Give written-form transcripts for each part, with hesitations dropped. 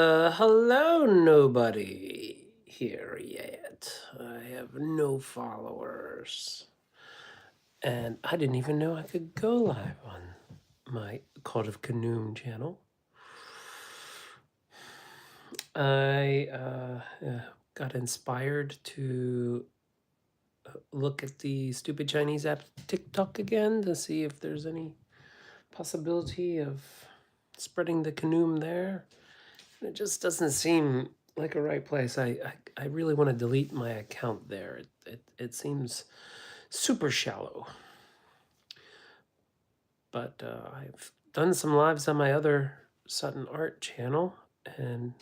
Hello, nobody here yet. I have no followers. And I didn't even know I could go live on my Cult of Khnum channel. I got inspired to look at the stupid Chinese app TikTok again to see if there's any possibility of spreading the Khnum there. It just doesn't seem like a right place. I really want to delete my account there. It seems super shallow. But I've done some lives on my other Sutton Art channel, and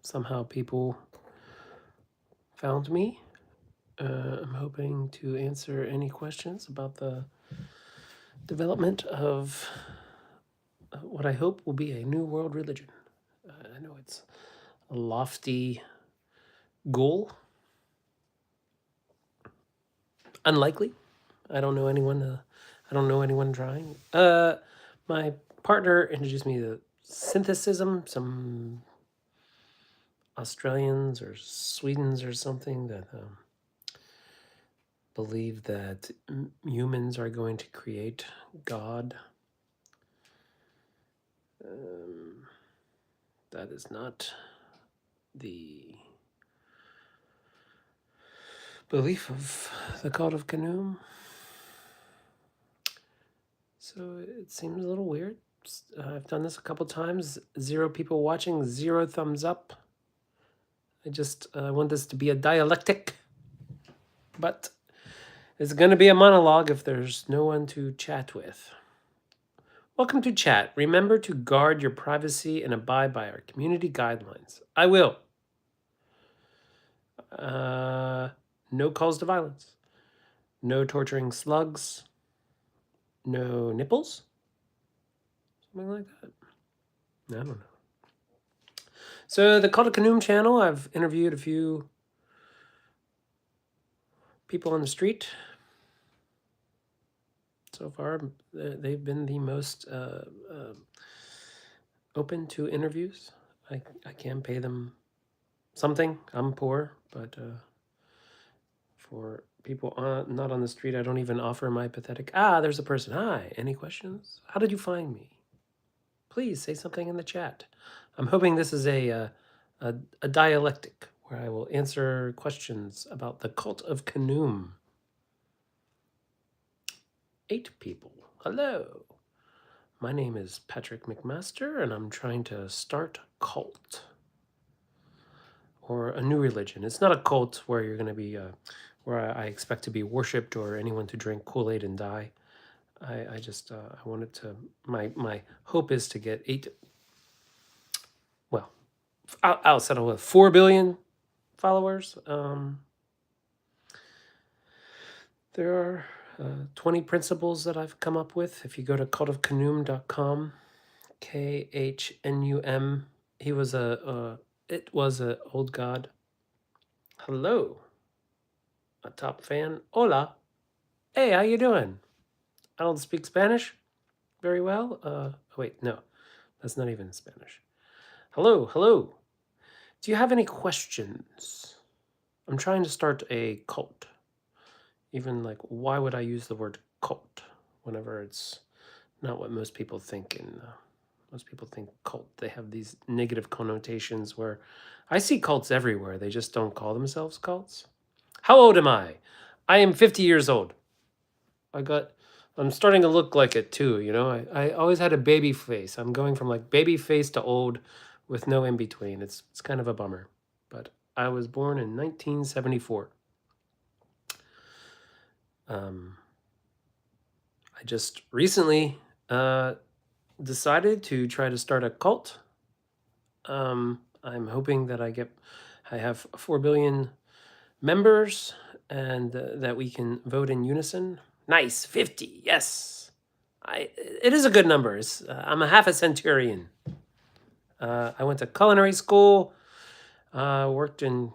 somehow people found me. I'm hoping to answer any questions about the development of what I hope will be a new world religion. I know it's a lofty goal. Unlikely. I don't know anyone. I don't know anyone trying. My partner introduced me to synthesism. Some Australians or Swedens or something that believe that humans are going to create God. That is not the belief of the cult of Khnum. So it seems a little weird. I've done this a couple times. 0 people watching, 0 thumbs up. I just want this to be a dialectic. But it's going to be a monologue if there's no one to chat with. Welcome to chat. Remember to guard your privacy and abide by our community guidelines. I will. No calls to violence. No torturing slugs. No nipples? Something like that. I don't know. So the Cult of Khnum channel, I've interviewed a few people on the street. So far, they've been the most open to interviews. I can pay them something. I'm poor, but for people not on the street, I don't even offer my pathetic, there's a person. Hi, any questions? How did you find me? Please say something in the chat. I'm hoping this is a dialectic where I will answer questions about the Cult of Khnum. 8 people. Hello. My name is Patrick McMaster, and I'm trying to start a cult. Or a new religion. It's not a cult where you're going to be, where I expect to be worshipped or anyone to drink Kool-Aid and die. I just, I wanted to, my hope is to get 8, well, I'll settle with 4 billion followers. There are 20 principles that I've come up with. If you go to cultofkhnum.com, Khnum, it was a old god. Hello, a top fan. Hola. Hey, how you doing? I don't speak Spanish very well. Wait, no, that's not even Spanish. Hello, hello. Do you have any questions? I'm trying to start a cult. Even like, why would I use the word cult whenever it's not what most people think? And most people think cult, they have these negative connotations where I see cults everywhere. They just don't call themselves cults. How old am I? I am 50 years old. I'm starting to look like it too, you know. I always had a baby face. I'm going from like baby face to old with no in between. It's kind of a bummer. But I was born in 1974. I just recently decided to try to start a cult. I'm hoping that I have 4 billion members and that we can vote in unison. Nice, 50, yes. It is a good number. I'm a half a centurion. I went to culinary school, worked in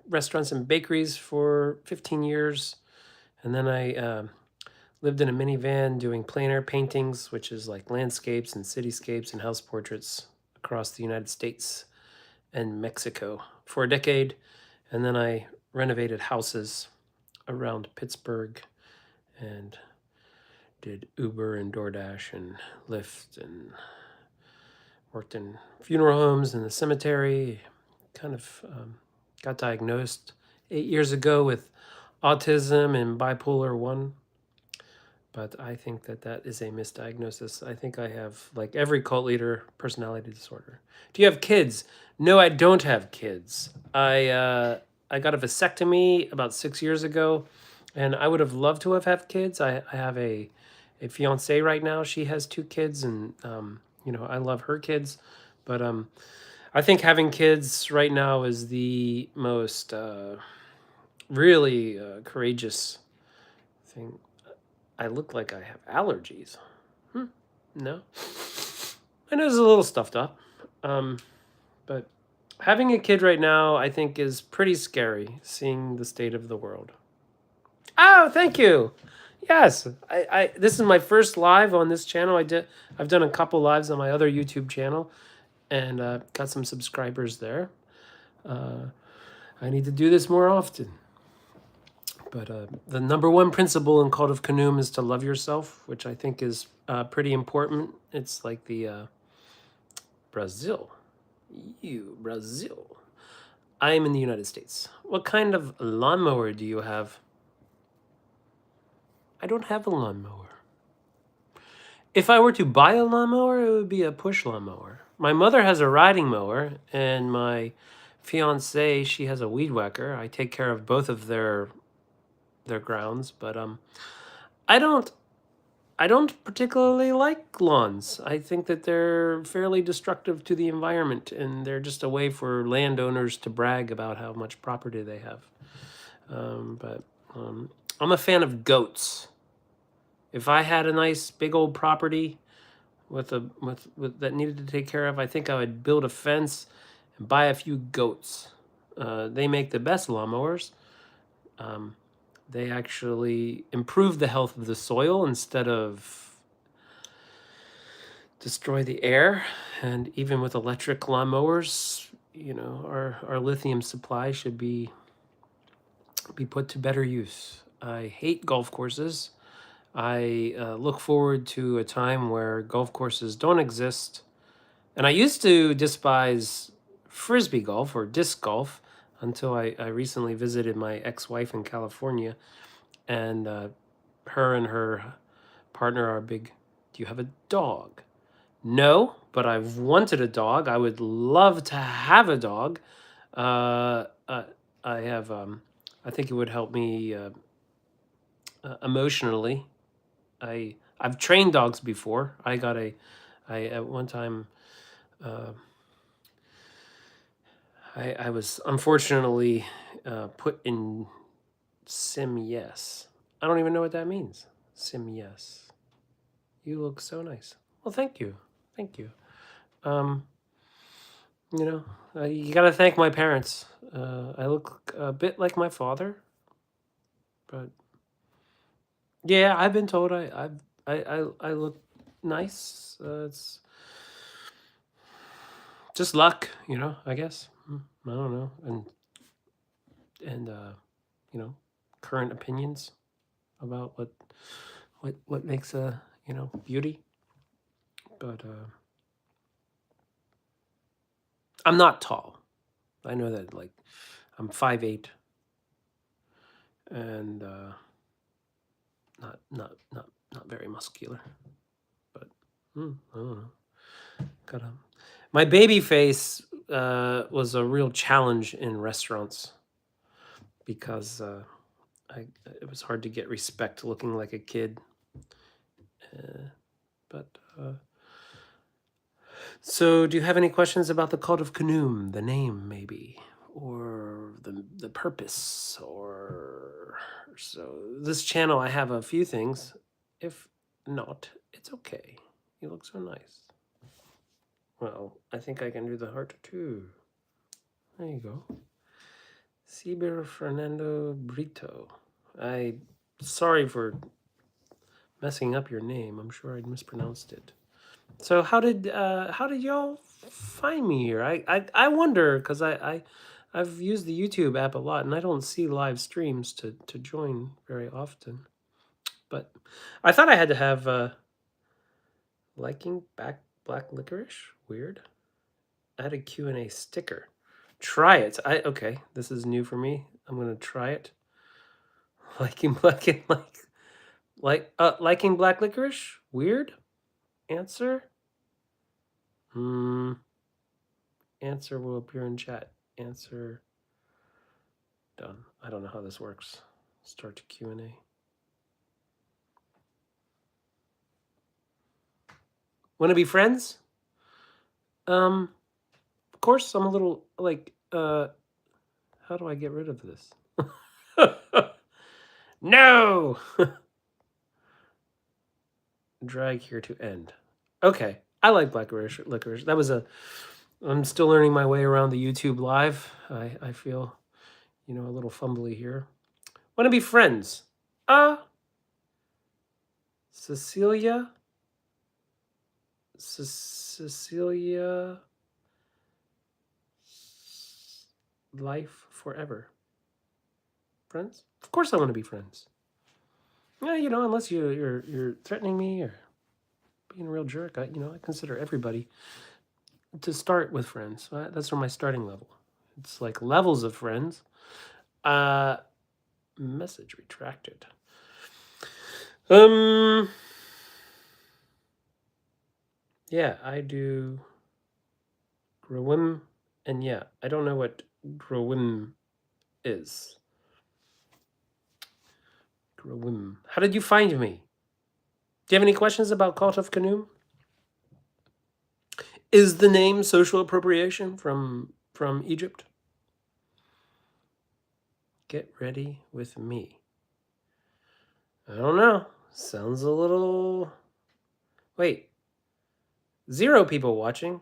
restaurants and bakeries for 15 years, and then I lived in a minivan doing plein air paintings, which is like landscapes and cityscapes and house portraits across the United States and Mexico for a decade. And then I renovated houses around Pittsburgh and did Uber and DoorDash and Lyft and worked in funeral homes and the cemetery. Kind of got diagnosed 8 years ago with autism and bipolar 1. But I think that that is a misdiagnosis. I think I have, like every cult leader, personality disorder. Do you have kids? No, I don't have kids. I got a vasectomy about 6 years ago, and I would have loved to have had kids. I have a fiance right now. She has 2 kids, and I love her kids, but I think having kids right now is the most really courageous thing. I look like I have allergies. No. My nose is a little stuffed up. But having a kid right now, I think, is pretty scary, seeing the state of the world. Oh, thank you. Yes, I this is my first live on this channel. I've done a couple lives on my other YouTube channel, and got some subscribers there. I need to do this more often. But the number one principle in Cult of Khnum is to love yourself, which I think is pretty important. It's like the Brazil. Brazil. I am in the United States. What kind of lawnmower do you have? I don't have a lawnmower. If I were to buy a lawnmower, it would be a push lawnmower. My mother has a riding mower, and my fiance, she has a weed whacker. I take care of both of their grounds, but I don't particularly like lawns. I think that they're fairly destructive to the environment, and they're just a way for landowners to brag about how much property they have. But I'm a fan of goats. If I had a nice big old property with that needed to take care of, I think I would build a fence and buy a few goats. They make the best lawnmowers. They actually improve the health of the soil instead of destroy the air. And even with electric lawnmowers, our lithium supply should be put to better use. I hate golf courses. I look forward to a time where golf courses don't exist. And I used to despise frisbee golf or disc golf until I recently visited my ex-wife in California, and her and her partner are big. Do you have a dog? No, but I've wanted a dog. I would love to have a dog. I have. I think it would help me emotionally. I've trained dogs before. I at one time. I was unfortunately put in sim yes. I don't even know what that means. Sim yes. You look so nice. Well, thank you. Thank you. You got to thank my parents. I look a bit like my father, but yeah, I've been told I look nice. It's just luck, I guess. I don't know, and current opinions about what makes a beauty, but I'm not tall. I know that, like, I'm 5'8", and not very muscular, but I don't know. My baby face was a real challenge in restaurants because it was hard to get respect looking like a kid. So, do you have any questions about the Cult of Khnum, the name maybe, or the purpose, or so? This channel, I have a few things. If not, it's okay. You look so nice. Well, I think I can do the heart too. There you go. Ciber Fernando Brito. Sorry for messing up your name. I'm sure I mispronounced it. So how did y'all find me here? I wonder because I've used the YouTube app a lot and I don't see live streams to join very often. But I thought I had to have liking black licorice. Weird. Add a Q&A sticker. Try it. Okay. This is new for me. I'm gonna try it. Liking black and liking black licorice. Weird. Answer. Hmm. Answer will appear in chat. Answer done. I don't know how this works. Start Q&A. Want to be friends? Of course, I'm a little like, how do I get rid of this? No! Drag here to end. Okay. I like black licorice. That was I'm still learning my way around the YouTube live. I feel, a little fumbly here. Want to be friends? Cecilia? Cecilia? Life forever. Friends? Of course I want to be friends. Yeah, unless you're threatening me or being a real jerk, I consider everybody to start with friends. That's from my starting level. It's like levels of friends. Message retracted. Yeah, I do Growim, and yeah, I don't know what Growim is. Growim. How did you find me? Do you have any questions about Cult of Khnum? Is the name social appropriation from Egypt? Get ready with me. I don't know. Sounds a little. Wait. 0 people watching.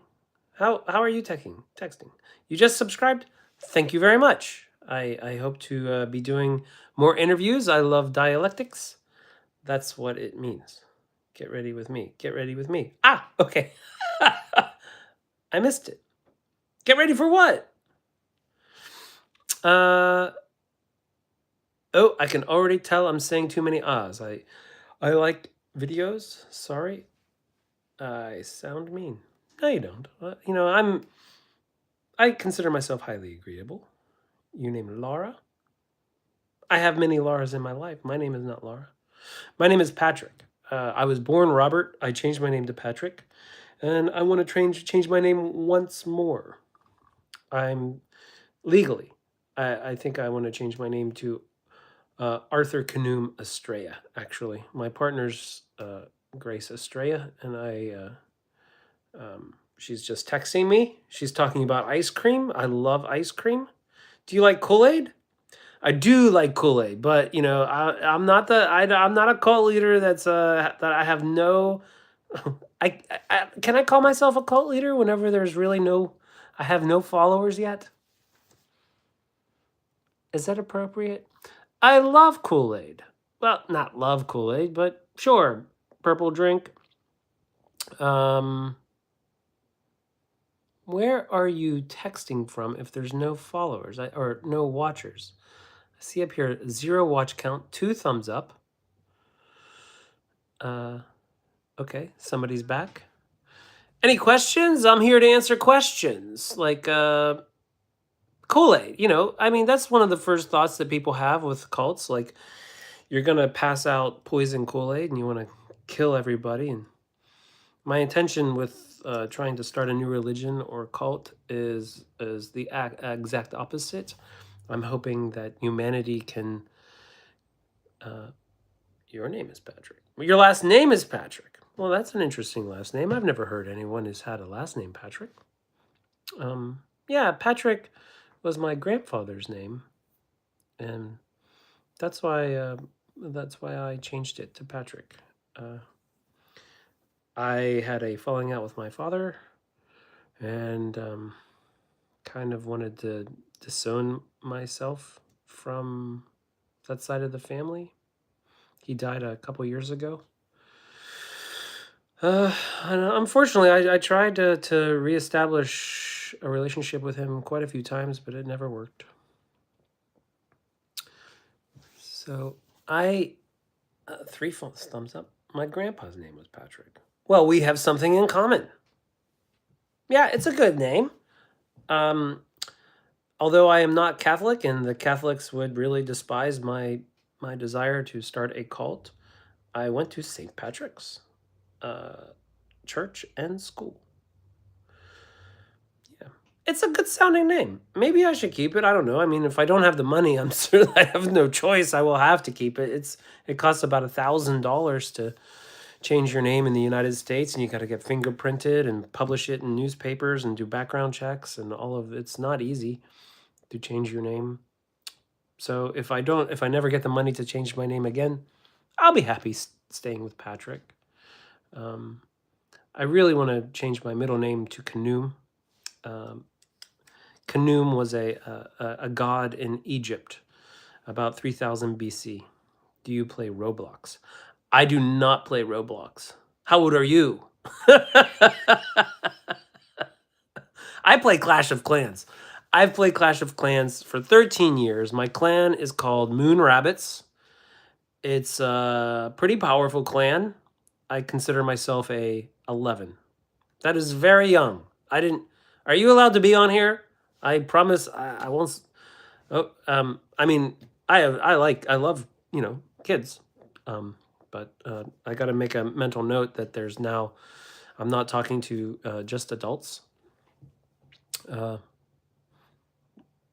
How are you texting? You just subscribed? Thank you very much. I hope to be doing more interviews. I love dialectics. That's what it means. Get ready with me. Get ready with me. Ah, okay. I missed it. Get ready for what? Oh, I can already tell I'm saying too many ahs. I like videos. Sorry. I sound mean. No, you don't. I consider myself highly agreeable. You name Laura? I have many Lauras in my life. My name is not Laura. My name is Patrick. I was born Robert. I changed my name to Patrick. And I want to change my name once more. I'm legally. I think I want to change my name to Arthur Khnum Estrella, actually. My partner's Grace Estrella, and she's just texting me. She's talking about ice cream. I love ice cream. Do you like Kool-Aid? I do like Kool-Aid, but I'm not I'm not a cult leader that I have no. Can I call myself a cult leader whenever there's really no, I have no followers yet? Is that appropriate? I love Kool-Aid. Well, not love Kool-Aid, but sure, purple drink. Where are you texting from if there's no followers or no watchers? I see up here 0 watch count, 2 thumbs up. Okay, somebody's back. Any questions? I'm here to answer questions. Like Kool-Aid, that's one of the first thoughts that people have with cults. Like, you're gonna pass out poison Kool-Aid and you want to kill everybody. And my intention with trying to start a new religion or cult is the exact opposite. I'm hoping that humanity can. Your name is Patrick. Your last name is Patrick. Well, that's an interesting last name. I've never heard anyone who's had a last name Patrick. Yeah, Patrick was my grandfather's name, and that's why I changed it to Patrick. I had a falling out with my father, and kind of wanted to disown myself from that side of the family. He died a couple years ago. Uh, Unfortunately, I tried to reestablish a relationship with him quite a few times, but it never worked. So I three thumbs up. My grandpa's name was Patrick. Well, we have something in common. Yeah, it's a good name. Um, Although I am not Catholic, and the Catholics would really despise my desire to start a cult, I went to St. Patrick's uh, church and school. Yeah, it's a good sounding name. Maybe I should keep it. I don't know. I mean, if I don't have the money, I'm sure I have no choice. I will have to keep it. It costs about $1,000 to change your name in the United States, and you got to get fingerprinted and publish it in newspapers and do background checks and all of it's not easy to change your name. So if I never get the money to change my name again, I'll be happy staying with Patrick. Um, I really want to change my middle name to Khnum. Um, Khnum was a god in Egypt about 3000 BC. Do you play Roblox? I do not play Roblox. How old are you? I play Clash of Clans. I've played Clash of Clans for 13 years. My clan is called Moon Rabbits. It's a pretty powerful clan. I consider myself a 11. That is very young. I didn't. Are you allowed to be on here? I promise I won't. Oh, I mean, I love kids, but I got to make a mental note that there's now. I'm not talking to just adults. Uh,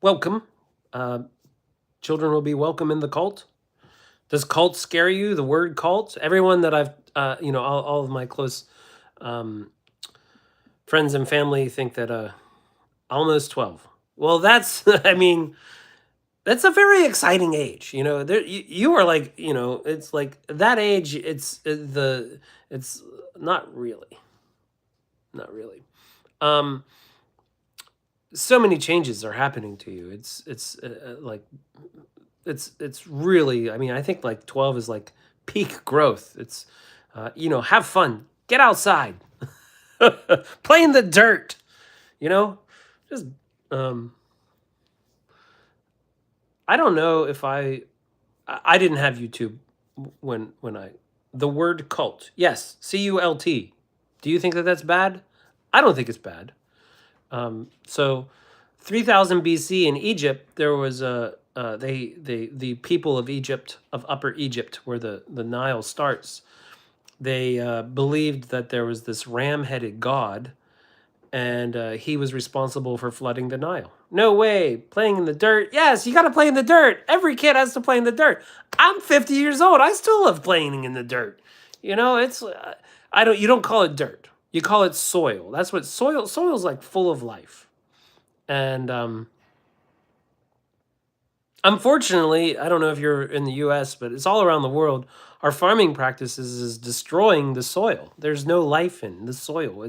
Welcome. Uh, Children will be welcome in the cult. Does cult scare you? The word cult? Everyone that I've, all of my close um, friends and family think that almost 12. Well, that's, I mean, that's a very exciting age. You are like, it's like that age. It's not really, not really. Um, so many changes are happening to you. It's really, I mean, I think like 12 is like peak growth. It's have fun, get outside, play in the dirt, you know just um I don't know if I didn't have YouTube when I the word cult, yes, cult, do you think that that's bad? I don't think it's bad. So 3000 BC in Egypt, there was a the people of Egypt, of Upper Egypt, where the Nile starts. They believed that there was this ram-headed god, and he was responsible for flooding the Nile. No way, playing in the dirt. Yes, you got to play in the dirt. Every kid has to play in the dirt. I'm 50 years old. I still love playing in the dirt. It's I don't. You don't call it dirt. You call it soil. That's what soil's like, full of life. And unfortunately, I don't know if you're in the US, but it's all around the world. Our farming practices is destroying the soil. There's no life in the soil.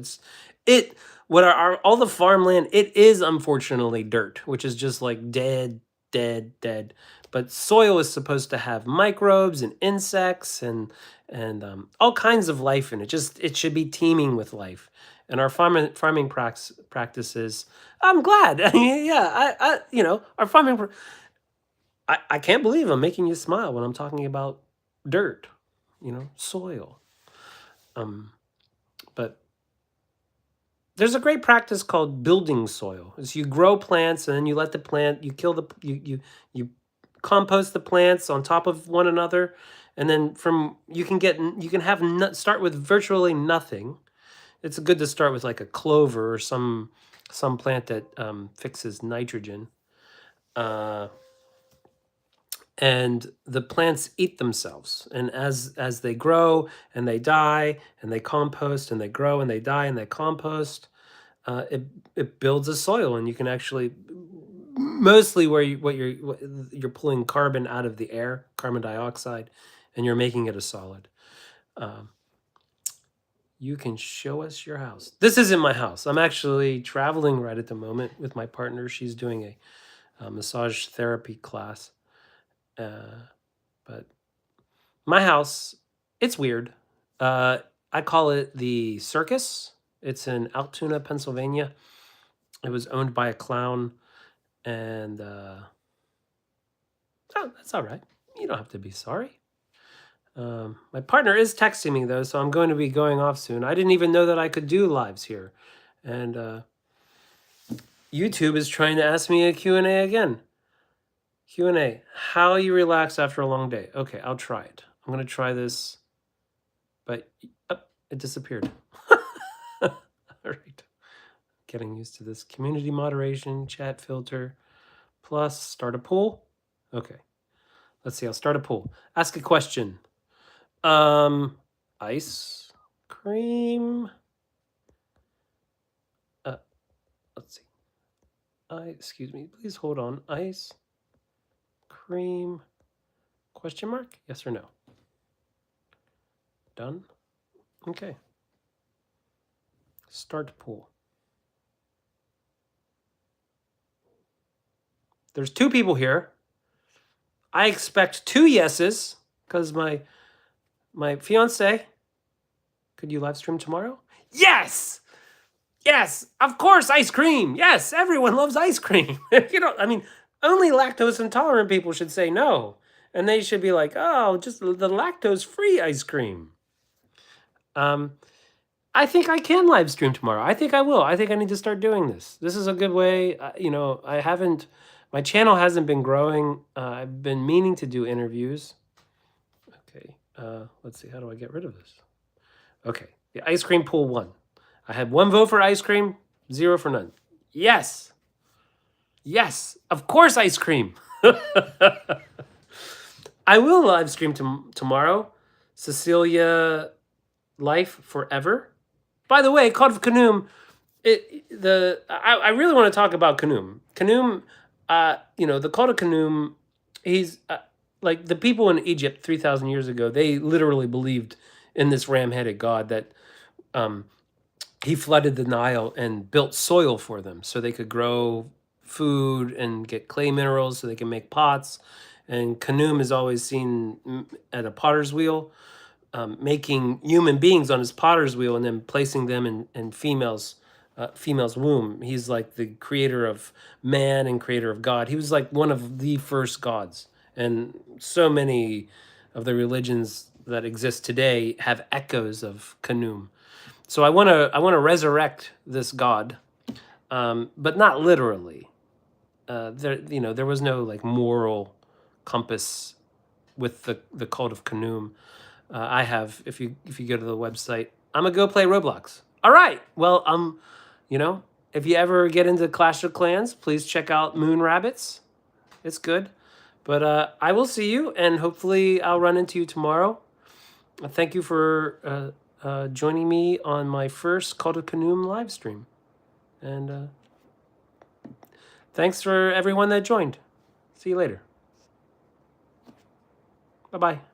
It what are all the farmland, it is unfortunately dirt, which is just like dead, dead, dead. But soil is supposed to have microbes and insects and all kinds of life in it. Just it should be teeming with life. And our farming practices, I'm glad. Yeah, our farming. I can't believe I'm making you smile when I'm talking about dirt, soil. Um, but there's a great practice called building soil. Is you grow plants and then you let the plant, you kill the you compost the plants on top of one another, and then from you can have start with virtually nothing. It's good to start with like a clover or some plant that fixes nitrogen. Uh, and the plants eat themselves, and as they grow and they die and they compost and they grow and they die and they compost, it builds a soil, and you can actually mostly where you're pulling carbon out of the air, carbon dioxide, and you're making it a solid. um, you can show us your house. This isn't my house. I'm actually traveling right at the moment with my partner. She's doing a massage therapy class. But my house, it's weird. Uh, I call it the Circus. It's in Altoona, Pennsylvania. It was owned by a clown, and oh, that's all right. You don't have to be sorry. My partner is texting me though, so I'm going to be going off soon. I didn't even know that I could do lives here, and YouTube is trying to ask me a Q&A again. Q&A: how you relax after a long day? Okay, I'll try it. I'm gonna try this, but it disappeared. All right, getting used to this. Community moderation, chat filter, plus start a poll. Okay, let's see. I'll start a poll. Ask a question. Ice cream. Let's see. Excuse me. Please hold on. Ice cream. Question mark? Yes or no? Done. Okay. Start poll. There's 2 people here. I expect 2 yeses because my fiance. Could you live stream tomorrow? Yes. Yes, of course, ice cream. Yes, everyone loves ice cream. I mean, only lactose intolerant people should say no. And they should be like, oh, just the lactose-free ice cream. I think I can live stream tomorrow. I think I will. I think I need to start doing this. This is a good way. My channel hasn't been growing. I've been meaning to do interviews. Okay, let's see. How do I get rid of this? Okay, the ice cream pool won. I had 1 vote for ice cream, 0 for none. Yes. Yes, of course, ice cream. I will live stream tomorrow. Cecilia Life Forever. By the way, Code of Khnum, I really want to talk about Khnum. Khnum, the Code of Khnum, he's like the people in Egypt 3,000 years ago, they literally believed in this ram-headed god that he flooded the Nile and built soil for them so they could grow food and get clay minerals so they can make pots. And Khnum is always seen at a potter's wheel, making human beings on his potter's wheel and then placing them in female's womb. He's like the creator of man and creator of God. He was like one of the first gods. And so many of the religions that exist today have echoes of Khnum. So I want to resurrect this god, but not literally. There was no like moral compass with the cult of Khnum. I have, if you go to the website, I'm gonna go play Roblox. All right. Well, if you ever get into Clash of Clans, please check out Moon Rabbits. It's good. But I will see you, and hopefully I'll run into you tomorrow. Thank you for joining me on my first Cult of Khnum live stream. And thanks for everyone that joined. See you later. Bye-bye.